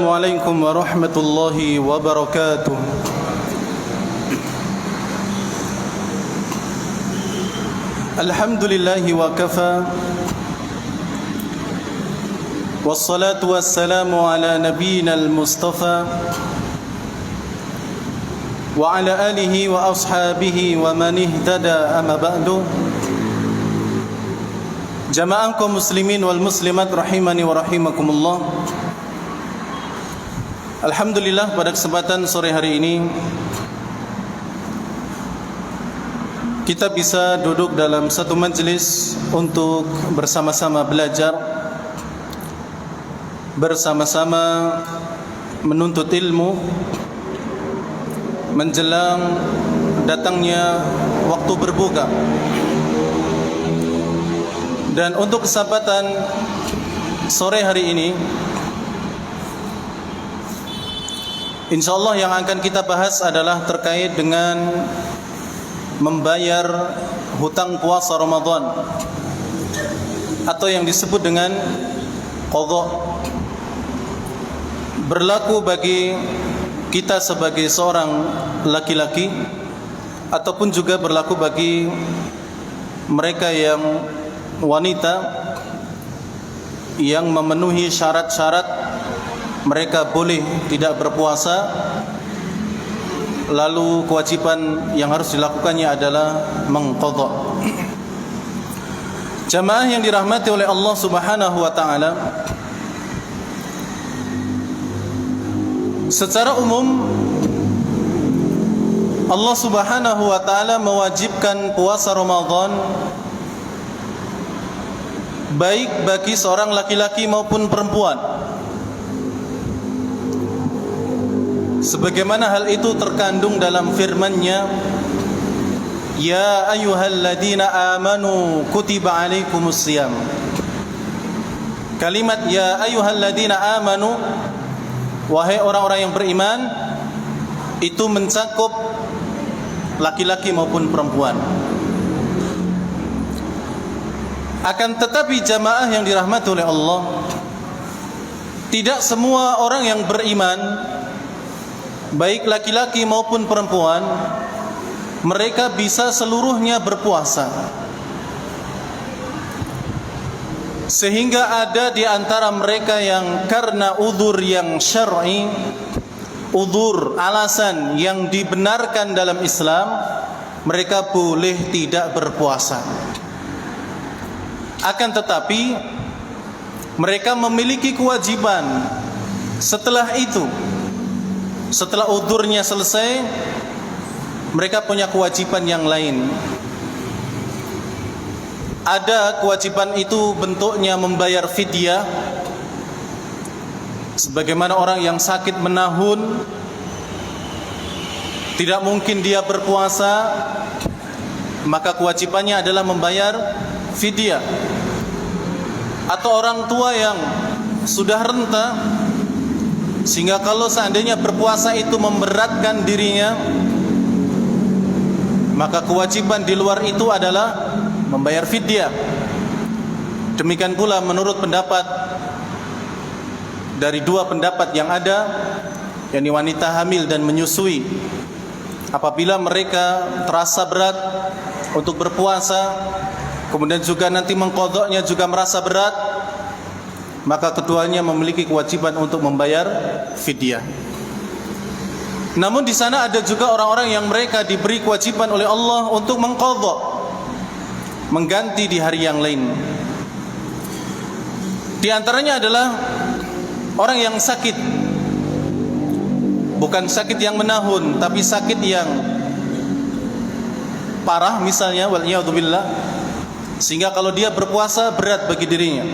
Assalamualaikum warahmatullahi wabarakatuh. Alhamdulillahi wa kafa. Wassalatu wassalamu ala nabiyyina al-mustafa wa ala alihi wa ashabihi wa man ihtada amma ba'du. Jamaah kaum muslimin wal muslimat rahimani wa rahimakumullah. Alhamdulillah, pada kesempatan sore hari ini kita bisa duduk dalam satu majelis untuk bersama-sama belajar, bersama-sama menuntut ilmu menjelang datangnya waktu berbuka. Dan untuk kesempatan sore hari ini, insyaallah yang akan kita bahas adalah terkait dengan membayar hutang puasa Ramadan, atau yang disebut dengan qadha. Berlaku bagi kita sebagai seorang laki-laki, ataupun juga berlaku bagi mereka yang wanita yang memenuhi syarat-syarat mereka boleh tidak berpuasa, lalu kewajiban yang harus dilakukannya adalah mengqadha. Jamaah yang dirahmati oleh Allah Subhanahu wa taala, secara umum Allah Subhanahu wa taala mewajibkan puasa Ramadan baik bagi seorang laki-laki maupun perempuan, sebagaimana hal itu terkandung dalam firman-Nya, ya ayyuhalladzina amanu kutiba alaikumusiyam. Kalimat ya ayyuhalladzina amanu, wahai orang-orang yang beriman, itu mencakup laki-laki maupun perempuan. Akan tetapi jamaah yang dirahmati oleh Allah, tidak semua orang yang beriman, baik laki-laki maupun perempuan, mereka bisa seluruhnya berpuasa. Sehingga ada di antara mereka yang karena udzur yang syar'i, udzur alasan yang dibenarkan dalam Islam, mereka boleh tidak berpuasa. Akan tetapi mereka memiliki kewajiban setelah itu. Setelah udzurnya selesai, mereka punya kewajiban yang lain. Ada kewajiban itu bentuknya membayar fidyah, sebagaimana orang yang sakit menahun, tidak mungkin dia berpuasa, maka kewajibannya adalah membayar fidyah. Atau orang tua yang sudah renta, sehingga kalau seandainya berpuasa itu memberatkan dirinya, maka kewajiban di luar itu adalah membayar fidyah. Demikian pula menurut pendapat dari dua pendapat yang ada, yakni wanita hamil dan menyusui, apabila mereka terasa berat untuk berpuasa, kemudian juga nanti mengqadhanya juga merasa berat, maka keduanya memiliki kewajiban untuk membayar fidyah. Namun di sana ada juga orang-orang yang mereka diberi kewajiban oleh Allah untuk mengqadha, mengganti di hari yang lain. Di antaranya adalah orang yang sakit, bukan sakit yang menahun, tapi sakit yang parah misalnya, wal'iyadzubillah, sehingga kalau dia berpuasa berat bagi dirinya.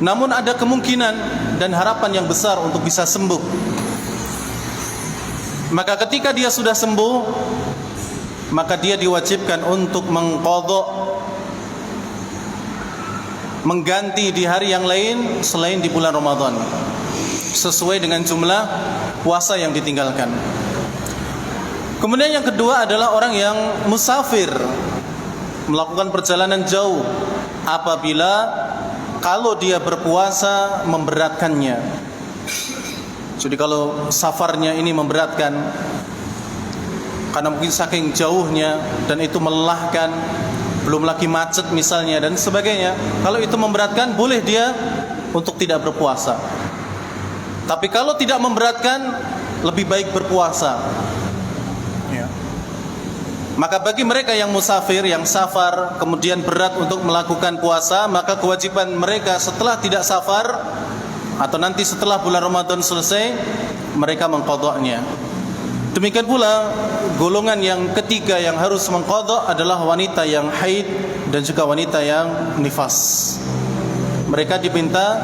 Namun ada kemungkinan dan harapan yang besar untuk bisa sembuh. Maka ketika dia sudah sembuh, maka dia diwajibkan untuk mengqadha, mengganti di hari yang lain selain di bulan Ramadan, sesuai dengan jumlah puasa yang ditinggalkan. Kemudian yang kedua adalah orang yang musafir, melakukan perjalanan jauh, apabila kalau dia berpuasa memberatkannya. Jadi kalau safarnya ini memberatkan karena mungkin saking jauhnya dan itu melelahkan, belum lagi macet misalnya dan sebagainya, kalau itu memberatkan boleh dia untuk tidak berpuasa. Tapi kalau tidak memberatkan, lebih baik berpuasa. Ya. Maka bagi mereka yang musafir, yang safar, kemudian berat untuk melakukan puasa, maka kewajiban mereka setelah tidak safar atau nanti setelah bulan Ramadan selesai, mereka mengqadha'nya. Demikian pula golongan yang ketiga yang harus mengqadha' adalah wanita yang haid dan juga wanita yang nifas. Mereka diminta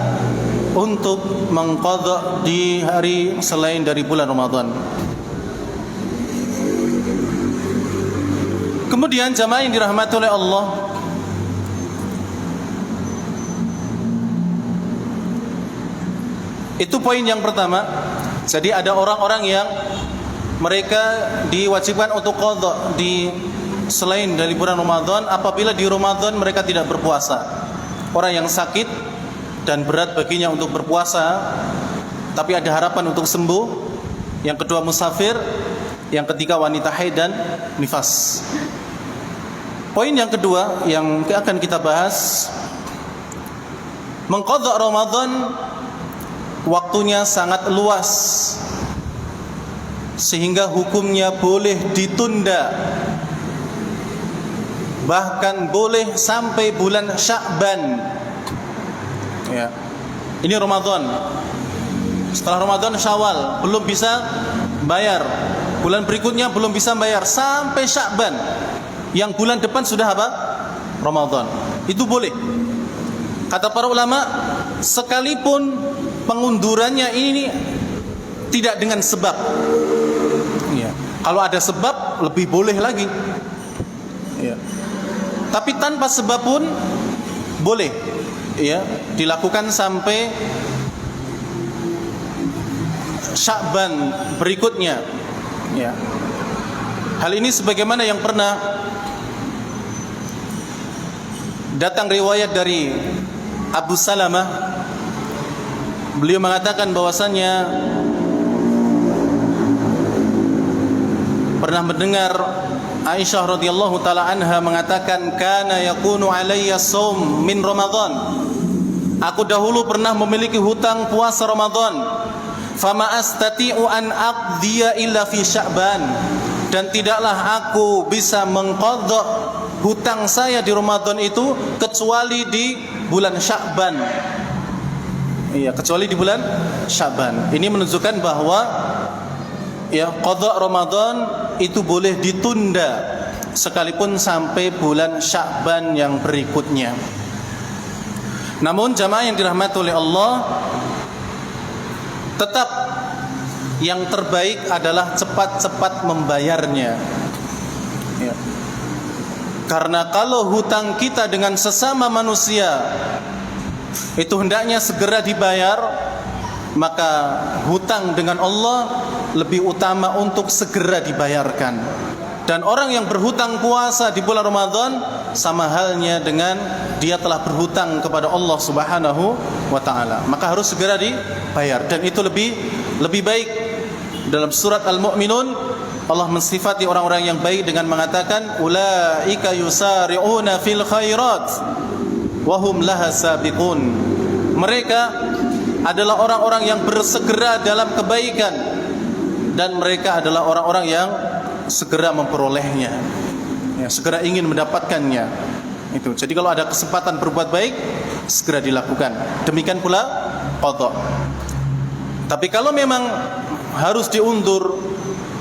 untuk mengqadha' di hari selain dari bulan Ramadan. Kemudian jamaah yang dirahmati oleh Allah, itu poin yang pertama. Jadi ada orang-orang yang mereka diwajibkan untuk qadha di selain dari bulan Ramadan apabila di Ramadan mereka tidak berpuasa. Orang yang sakit dan berat baginya untuk berpuasa tapi ada harapan untuk sembuh. Yang kedua musafir, yang ketiga wanita haid dan nifas. Poin yang kedua yang akan kita bahas, mengqadha Ramadan waktunya sangat luas sehingga hukumnya boleh ditunda, bahkan boleh sampai bulan Sya'ban. Ya. Ini Ramadan. Setelah Ramadan Syawal belum bisa bayar, bulan berikutnya belum bisa bayar sampai Sya'ban. Yang bulan depan sudah apa? Ramadan. Itu boleh. Kata para ulama, sekalipun pengundurannya ini tidak dengan sebab. Ya. Kalau ada sebab lebih boleh lagi. Ya. Tapi tanpa sebab pun boleh. Ya, dilakukan sampai Sya'ban berikutnya. Ya. Hal ini sebagaimana yang pernah datang riwayat dari Abu Salamah. Beliau mengatakan bahwasannya pernah mendengar Aisyah radhiyallahu taala anha mengatakan, kana yakunu alayya shaum min Ramadan. Aku dahulu pernah memiliki hutang puasa Ramadan. Fama astati'u an aqdiya illa fi Sya'ban. Dan tidaklah aku bisa mengqadha hutang saya di Ramadan itu kecuali di bulan Sya'ban. Iya, kecuali di bulan Sya'ban. Ini menunjukkan bahwa ya qadha Ramadan itu boleh ditunda sekalipun sampai bulan Sya'ban yang berikutnya. Namun jamaah yang dirahmati oleh Allah, tetap yang terbaik adalah cepat-cepat membayarnya. Ya. Karena kalau hutang kita dengan sesama manusia itu hendaknya segera dibayar, maka hutang dengan Allah lebih utama untuk segera dibayarkan. Dan orang yang berhutang puasa di bulan Ramadan sama halnya dengan dia telah berhutang kepada Allah Subhanahu wa taala, maka harus segera dibayar. Dan itu lebih baik. Dalam surat Al-Mu'minun Allah mensifati orang-orang yang baik dengan mengatakan, ulaika yusari'una fil khairat wa hum laha sabiqun. Mereka adalah orang-orang yang bersegera dalam kebaikan dan mereka adalah orang-orang yang segera memperolehnya, ya, segera ingin mendapatkannya. Itu. Jadi kalau ada kesempatan berbuat baik, segera dilakukan. Demikian pula qadha. Tapi kalau memang harus diundur,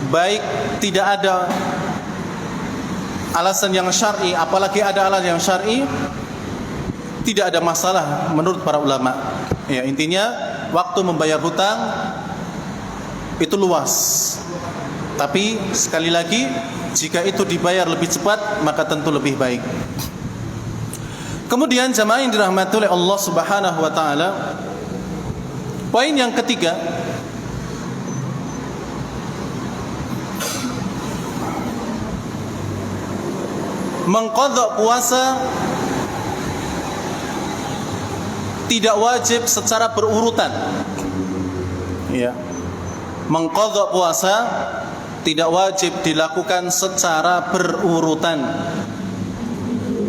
baik tidak ada alasan yang syar'i, apalagi ada alasan yang syar'i, tidak ada masalah menurut para ulama. Ya, intinya waktu membayar hutang itu luas. Tapi sekali lagi, jika itu dibayar lebih cepat, maka tentu lebih baik. Kemudian jamaah yang dirahmati oleh Allah Subhanahu wa taala, poin yang ketiga, mengqadha puasa tidak wajib secara berurutan. Ya. mengqadha puasa tidak wajib dilakukan secara berurutan.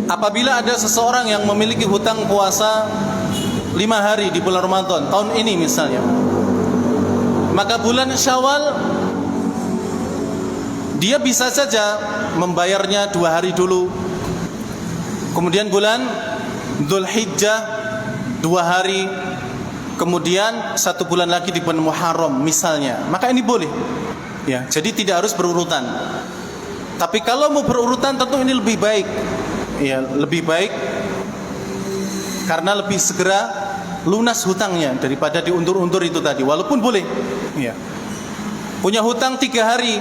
Apabila ada seseorang yang memiliki hutang puasa 5 hari di bulan Ramadan tahun ini misalnya, maka bulan Syawal dia bisa saja membayarnya 2 hari dulu, kemudian bulan Dzulhijjah 2 hari, kemudian 1 bulan lagi di bulan Muharram misalnya, maka ini boleh ya. Jadi tidak harus berurutan. Tapi kalau mau berurutan tentu ini lebih baik ya, lebih baik karena lebih segera lunas hutangnya daripada diundur-undur itu tadi. Walaupun boleh ya, punya hutang 3 hari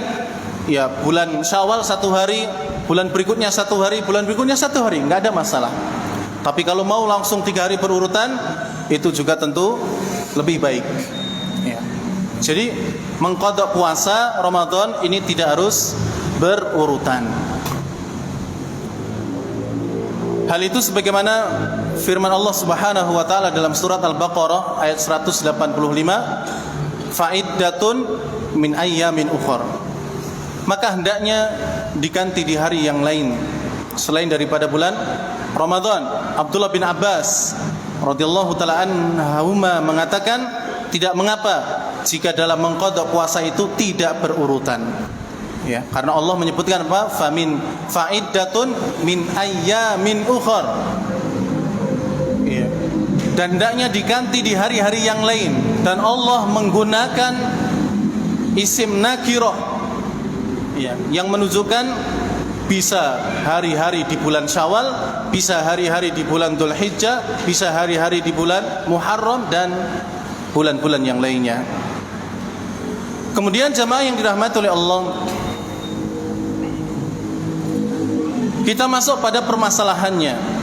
ya, bulan Syawal 1 hari, bulan berikutnya 1 hari, bulan berikutnya 1 hari, nggak ada masalah. Tapi kalau mau langsung 3 hari berurutan, itu juga tentu lebih baik ya. Jadi mengqadha puasa Ramadan ini tidak harus berurutan. Hal itu sebagaimana firman Allah Subhanahu wa taala dalam surat Al-Baqarah ayat 185, fa'iddatun min ayyamin ukhra. Maka hendaknya diganti di hari yang lain selain daripada bulan Ramadan. Abdullah bin Abbas radhiyallahu taala anhuma mengatakan, tidak mengapa jika dalam mengqadha puasa itu tidak berurutan. Ya, karena Allah menyebutkan apa? Fa'iddatun min ayyamin ukhar. Ya. Dan hendaknya diganti di hari-hari yang lain, dan Allah menggunakan isim nakirah ya, yang menunjukkan bisa hari-hari di bulan Syawal, bisa hari-hari di bulan Dzulhijjah, bisa hari-hari di bulan Muharram dan bulan-bulan yang lainnya. Kemudian jamaah yang dirahmati oleh Allah, kita masuk pada permasalahannya.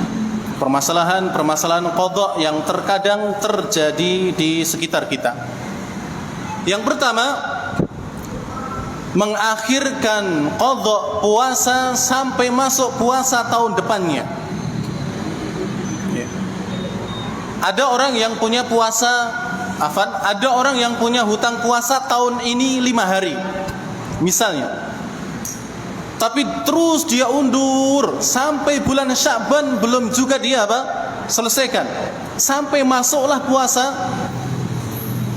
Permasalahan qadha yang terkadang terjadi di sekitar kita. Yang pertama, mengakhirkan qadha puasa sampai masuk puasa tahun depannya. Ada orang yang punya ada orang yang punya hutang puasa tahun ini 5 hari misalnya, tapi terus dia undur sampai bulan Sya'ban, belum juga dia selesaikan, sampai masuklah puasa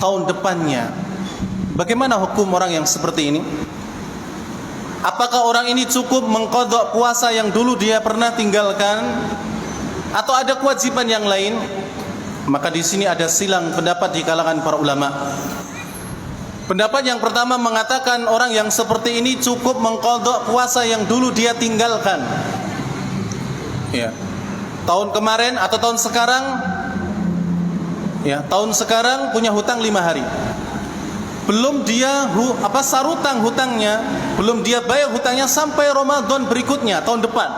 tahun depannya. Bagaimana hukum orang yang seperti ini? Apakah orang ini cukup mengqadha puasa yang dulu dia pernah tinggalkan, atau ada kewajiban yang lain? Maka di sini ada silang pendapat di kalangan para ulama. Pendapat yang pertama mengatakan orang yang seperti ini cukup mengqadha puasa yang dulu dia tinggalkan. Ya. Tahun kemarin atau tahun sekarang, ya, tahun sekarang punya hutang 5 hari. Belum dia sarutang hutangnya, belum dia bayar hutangnya sampai Ramadan berikutnya, tahun depan.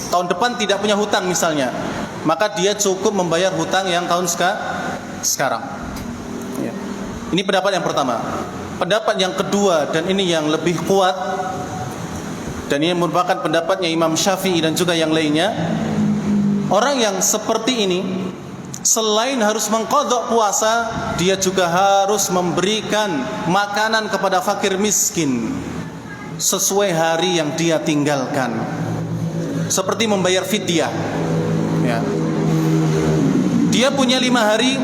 Tahun depan tidak punya hutang misalnya, maka dia cukup membayar hutang yang tahun sekarang. Ya. Ini pendapat yang pertama. Pendapat yang kedua, dan ini yang lebih kuat, dan ini merupakan pendapatnya Imam Syafi'i dan juga yang lainnya, orang yang seperti ini selain harus mengqadha puasa, dia juga harus memberikan makanan kepada fakir miskin sesuai hari yang dia tinggalkan, seperti membayar fidyah. Ya. Dia punya 5 hari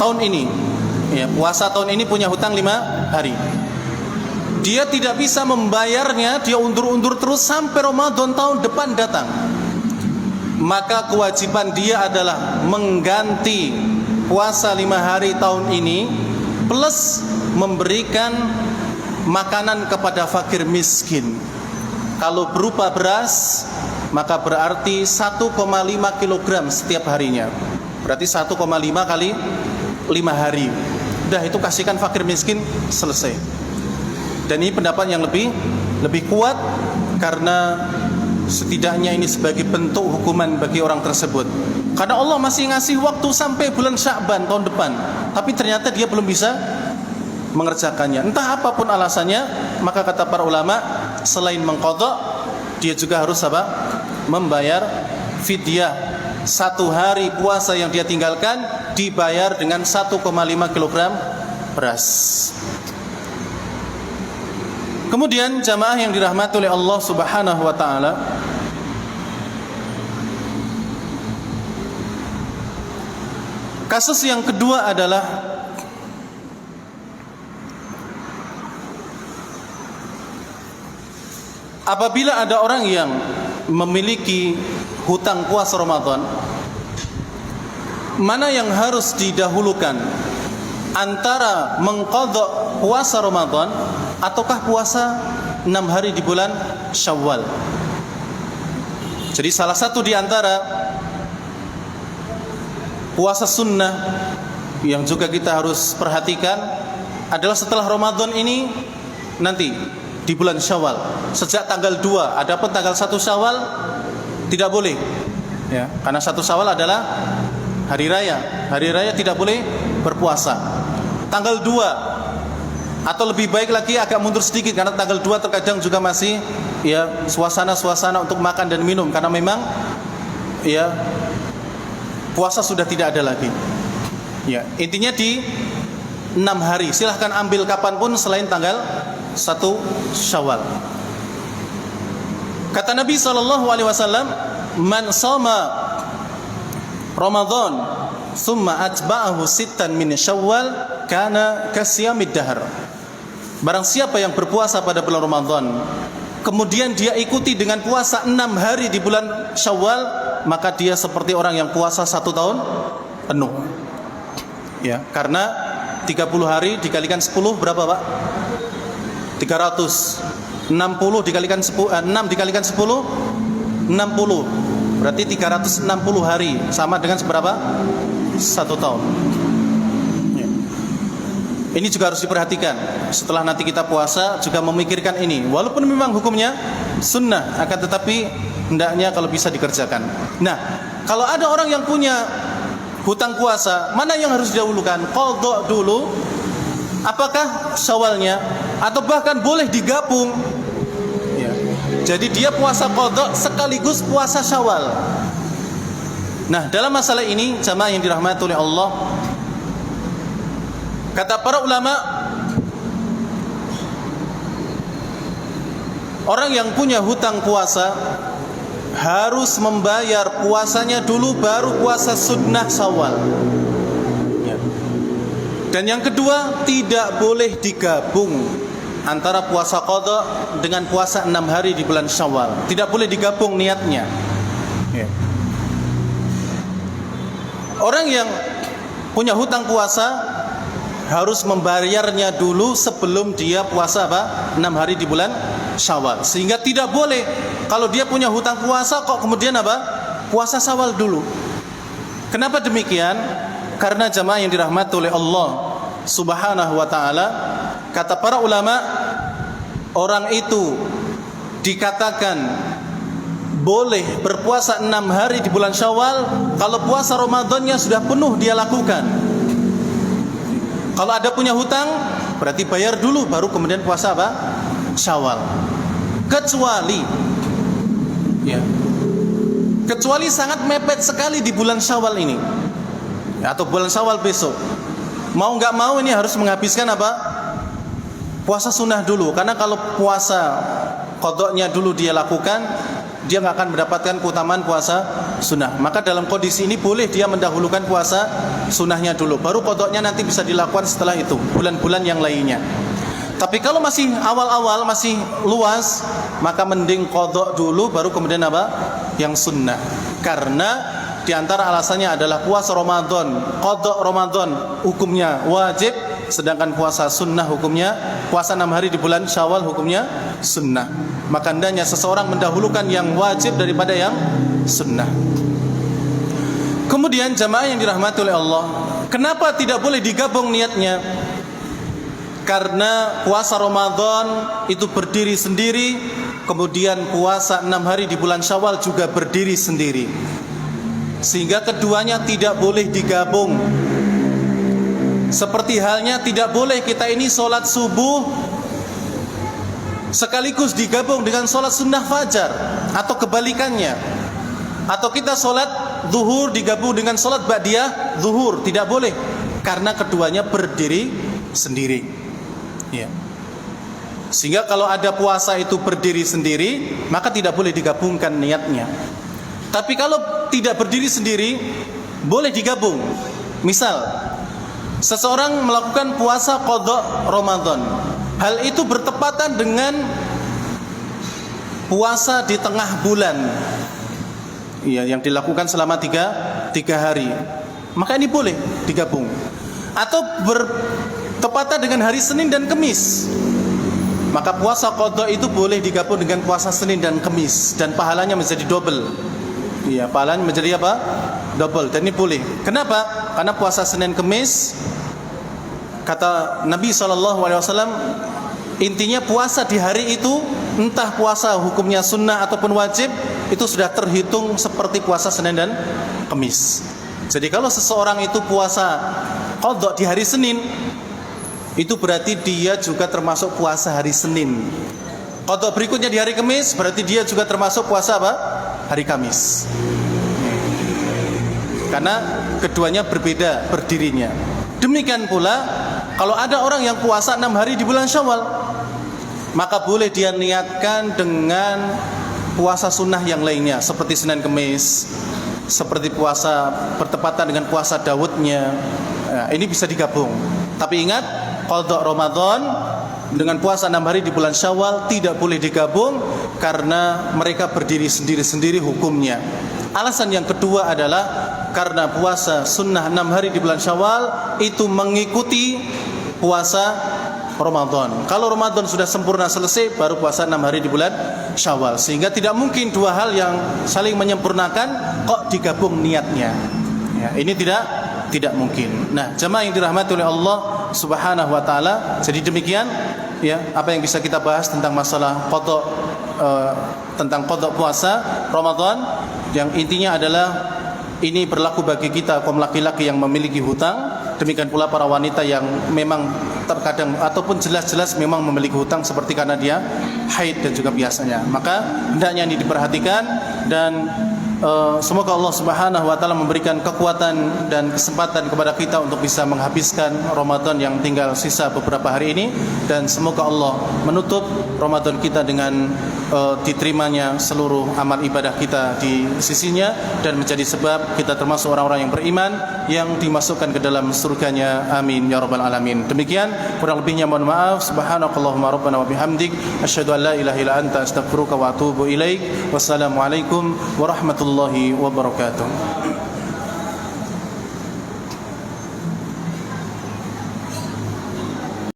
tahun ini. Ya, puasa tahun ini punya hutang 5 hari. Dia tidak bisa membayarnya, dia undur-undur terus sampai Ramadan tahun depan datang. Maka kewajiban dia adalah mengganti puasa 5 hari tahun ini plus memberikan makanan kepada fakir miskin. Kalau berupa beras, maka berarti 1,5 kg setiap harinya. Berarti 1,5 kali 5 hari. Udah, itu kasihkan fakir miskin, selesai. Dan ini pendapat yang lebih kuat, karena setidaknya ini sebagai bentuk hukuman bagi orang tersebut. Karena Allah masih ngasih waktu sampai bulan Sya'ban tahun depan, tapi ternyata dia belum bisa mengerjakannya. Entah apapun alasannya, maka kata para ulama, selain mengqadha, dia juga harus membayar fidyah. 1 hari puasa yang dia tinggalkan dibayar dengan 1,5 kg beras. Kemudian jamaah yang dirahmati oleh Allah Subhanahu wa taala, kasus yang kedua adalah apabila ada orang yang memiliki hutang puasa Ramadan, mana yang harus didahulukan antara mengqadha puasa Ramadan ataukah puasa 6 hari di bulan Syawal? Jadi salah satu di antara puasa sunnah yang juga kita harus perhatikan adalah setelah Ramadan ini nanti di bulan Syawal sejak tanggal 2. Adapun tanggal 1 Syawal tidak boleh, ya, karena 1 Syawal adalah hari raya. Hari raya tidak boleh berpuasa. Tanggal 2 atau lebih baik lagi agak mundur sedikit, karena tanggal 2 terkadang juga masih ya suasana-suasana untuk makan dan minum, karena memang ya puasa sudah tidak ada lagi. Ya, intinya di 6 hari. Silahkan ambil kapanpun selain tanggal 1 Syawal. Kata Nabi SAW, man shoma Ramadan thumma atba'ahu sittan min Syawal kana kasyamid dahr. Barang siapa yang berpuasa pada bulan Ramadan, kemudian dia ikuti dengan puasa 6 hari di bulan Syawal, maka dia seperti orang yang puasa 1 tahun penuh. Ya, karena 30 hari dikalikan 10 berapa, Pak? 300. 60 dikalikan 10, 6 dikalikan 10 60. Berarti 360 hari, sama dengan seberapa? 1 tahun. Ya. Ini juga harus diperhatikan. Setelah nanti kita puasa juga memikirkan ini. Walaupun memang hukumnya sunnah, akan tetapi hendaknya kalau bisa dikerjakan. Nah, kalau ada orang yang punya hutang puasa, mana yang harus didahulukan? Qadha dulu, apakah Syawalnya, atau bahkan boleh digabung? Ya. Jadi dia puasa qadha sekaligus puasa Syawal. Nah, dalam masalah ini jamaah yang dirahmati oleh Allah, kata para ulama, orang yang punya hutang puasa harus membayar puasanya dulu baru puasa sunnah Syawal. Ya. Dan yang kedua, tidak boleh digabung antara puasa qadha dengan puasa 6 hari di bulan Syawal. Tidak boleh digabung niatnya. Ya. Orang yang punya hutang puasa harus membayarnya dulu sebelum dia puasa 6 hari di bulan Syawal. Sehingga tidak boleh kalau dia punya hutang puasa kok kemudian puasa Syawal dulu. Kenapa demikian? Karena jamaah yang dirahmati oleh Allah Subhanahu wa taala, kata para ulama, orang itu dikatakan boleh berpuasa 6 hari di bulan Syawal kalau puasa Ramadannya sudah penuh dia lakukan. Kalau ada punya hutang, berarti bayar dulu baru kemudian puasa Syawal. Kecuali kecuali sangat mepet sekali di bulan Syawal ini, atau bulan Syawal besok, mau nggak mau ini harus menghabiskan puasa sunnah dulu. Karena kalau puasa qadha-nya dulu dia lakukan, dia nggak akan mendapatkan keutamaan puasa sunnah. Maka dalam kondisi ini boleh dia mendahulukan puasa sunnahnya dulu, baru qadha-nya nanti bisa dilakukan setelah itu, bulan-bulan yang lainnya. Tapi kalau masih awal-awal, masih luas, maka mending qadha dulu baru kemudian yang sunnah. Karena di antara alasannya adalah puasa Ramadan, qadha Ramadan hukumnya wajib, sedangkan puasa sunnah hukumnya, puasa 6 hari di bulan Syawal hukumnya sunnah. Maka hendaknya seseorang mendahulukan yang wajib daripada yang sunnah. Kemudian jamaah yang dirahmati oleh Allah, kenapa tidak boleh digabung niatnya? Karena puasa Ramadan itu berdiri sendiri, kemudian puasa 6 hari di bulan Syawal juga berdiri sendiri, sehingga keduanya tidak boleh digabung. Seperti halnya tidak boleh kita ini sholat subuh sekaligus digabung dengan sholat sunnah fajar, atau kebalikannya, atau kita sholat zuhur digabung dengan sholat ba'diyah zuhur. Tidak boleh, karena keduanya berdiri sendiri. Ya. Sehingga kalau ada puasa itu berdiri sendiri, maka tidak boleh digabungkan niatnya. Tapi kalau tidak berdiri sendiri, boleh digabung. Misal, seseorang melakukan puasa qadha Ramadan. Hal itu bertepatan dengan puasa di tengah bulan. Iya, yang dilakukan selama tiga hari. Maka ini boleh digabung. Atau bertepatan dengan hari Senin dan Kamis. Maka puasa qadha itu boleh digabung dengan puasa Senin dan Kamis, dan pahalanya menjadi double. Iya, pahalanya menjadi apa? Double. Dan ini boleh. Kenapa? Karena puasa Senin Kamis, kata Nabi SAW, intinya puasa di hari itu, entah puasa hukumnya sunnah ataupun wajib, itu sudah terhitung seperti puasa Senin dan Kamis. Jadi kalau seseorang itu puasa qadha di hari Senin, itu berarti dia juga termasuk puasa hari Senin. Qadha berikutnya di hari Kamis, berarti dia juga termasuk puasa apa? Hari Kamis. Karena keduanya berbeda berdirinya. Demikian pula kalau ada orang yang puasa 6 hari di bulan Syawal, maka boleh dia niatkan dengan puasa sunnah yang lainnya, seperti Senin Kamis, seperti puasa bertepatan dengan puasa Daudnya. Nah, ini bisa digabung. Tapi ingat, qadha Ramadan dengan puasa 6 hari di bulan Syawal tidak boleh digabung karena mereka berdiri sendiri-sendiri hukumnya. Alasan yang kedua adalah karena puasa sunnah 6 hari di bulan Syawal itu mengikuti puasa Ramadan. Kalau Ramadan sudah sempurna selesai, baru puasa 6 hari di bulan Syawal. Sehingga tidak mungkin dua hal yang saling menyempurnakan kok digabung niatnya. Ya, ini tidak mungkin. Nah, jemaah yang dirahmati oleh Allah Subhanahu wa taala, jadi demikian ya apa yang bisa kita bahas tentang masalah tentang qadha puasa Ramadan, yang intinya adalah ini berlaku bagi kita kaum laki-laki yang memiliki hutang, demikian pula para wanita yang memang terkadang ataupun jelas-jelas memang memiliki hutang seperti karena dia haid dan juga biasanya. Maka hendaknya ini diperhatikan, dan semoga Allah Subhanahu wa taala memberikan kekuatan dan kesempatan kepada kita untuk bisa menghabiskan Ramadan yang tinggal sisa beberapa hari ini, dan semoga Allah menutup Ramadan kita dengan diterimanya seluruh amal ibadah kita di sisinya, dan menjadi sebab kita termasuk orang-orang yang beriman yang dimasukkan ke dalam surganya. Amin ya rabbal alamin. Demikian, kurang lebihnya mohon maaf. Subhanakallahumma rabbana wa bihamdik, asyhadu an la ilaha illa anta, astaghfiruka wa atubu ilaik. Wassalamualaikum warahmatullahi wabarakatuh.